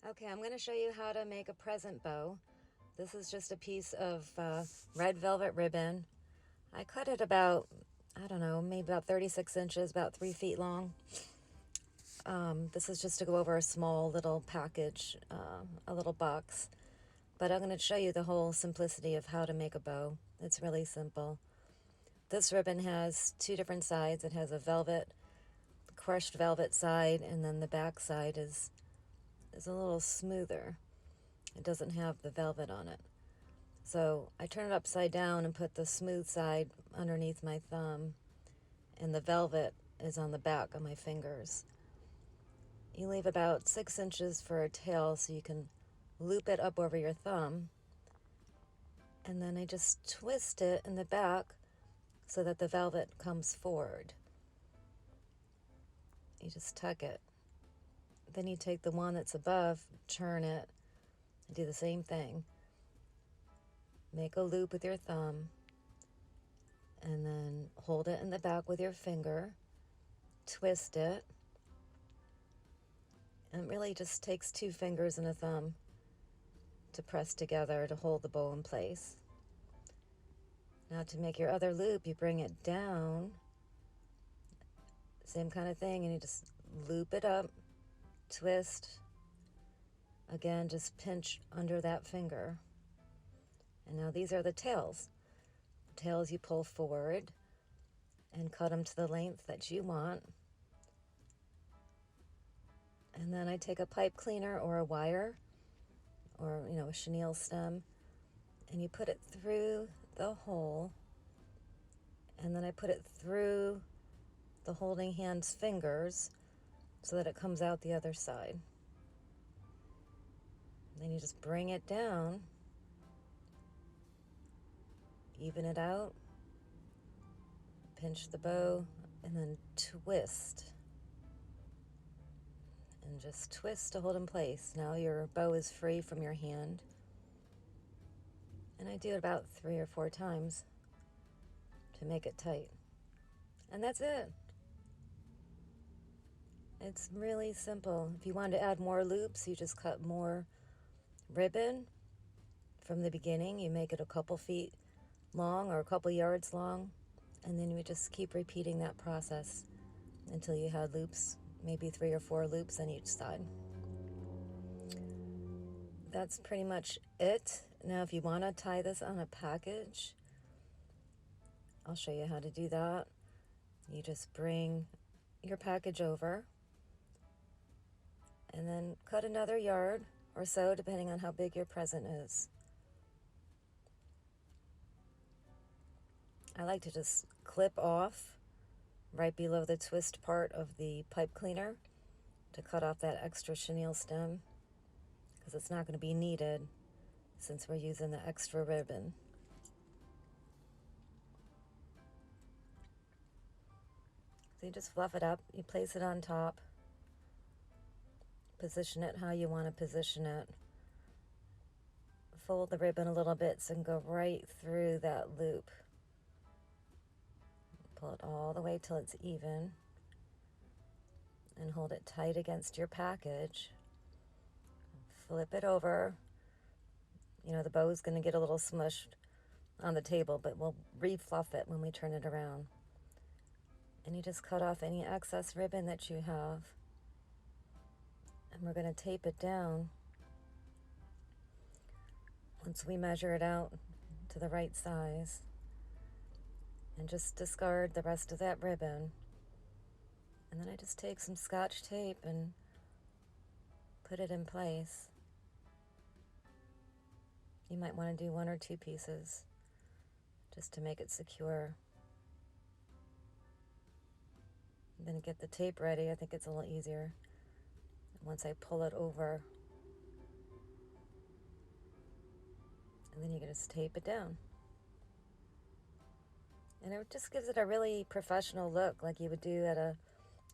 Okay, I'm going to show you how to make a present bow. This is just a piece of red velvet ribbon. I cut it about, I don't know, maybe about 36 inches, about 3 feet long. This is just to go over a small little package, a little box. But I'm going to show you the whole simplicity of how to make a bow. It's really simple. This ribbon has two different sides. It has a velvet, crushed velvet side, and then the back side is a little smoother. It doesn't have the velvet on it. So I turn it upside down and put the smooth side underneath my thumb, and the velvet is on the back of my fingers. You leave about 6 inches for a tail so you can loop it up over your thumb, and then I just twist it in the back so that the velvet comes forward. You just tuck it. Then you take the one that's above, turn it, and do the same thing. Make a loop with your thumb, and then hold it in the back with your finger, twist it, and it really just takes 2 fingers and a thumb to press together to hold the bow in place. Now to make your other loop, you bring it down, same kind of thing, and you just loop it up, twist, again just pinch under that finger. And now these are the tails. The tails you pull forward and cut them to the length that you want. And then I take a pipe cleaner or a wire or a chenille stem, and you put it through the hole, and then I put it through the holding hand's fingers so that it comes out the other side. Then you just bring it down, even it out, pinch the bow, and then twist. And just twist to hold in place. Now your bow is free from your hand. And I do it about 3 or 4 times to make it tight. And that's it. It's really simple. If you want to add more loops, you just cut more ribbon from the beginning. You make it a couple feet long or a couple yards long, and then you just keep repeating that process until you had loops, maybe 3 or 4 loops on each side. That's pretty much it. Now if you want to tie this on a package, I'll show you how to do that. You just bring your package over and then cut another yard or so depending on how big your present is. I like to just clip off right below the twist part of the pipe cleaner to cut off that extra chenille stem, because it's not going to be needed since we're using the extra ribbon. So you just fluff it up, you place it on top, position it how you want to position it, fold the ribbon a little bit so it can go right through that loop. Pull it all the way till it's even and hold it tight against your package. Flip it over. The bow is going to get a little smushed on the table, but we'll re-fluff it when we turn it around. And you just cut off any excess ribbon that you have, and we're going to tape it down once we measure it out to the right size, and just discard the rest of that ribbon. And then I just take some Scotch tape and put it in place. You might want to do 1 or 2 pieces just to make it secure. And then get the tape ready. I think it's a little easier once I pull it over. And then you can just tape it down. And it just gives it a really professional look, like you would do at a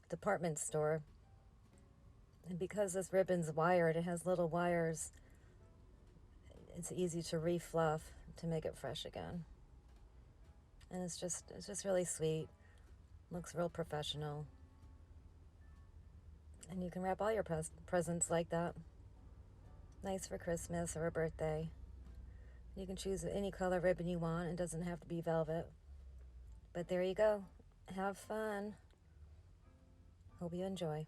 department store. And because this ribbon's wired, it has little wires, it's easy to re-fluff to make it fresh again. And it's just really sweet. Looks real professional. And you can wrap all your presents like that. Nice for Christmas or a birthday. You can choose any color ribbon you want. It doesn't have to be velvet. But there you go. Have fun. Hope you enjoy.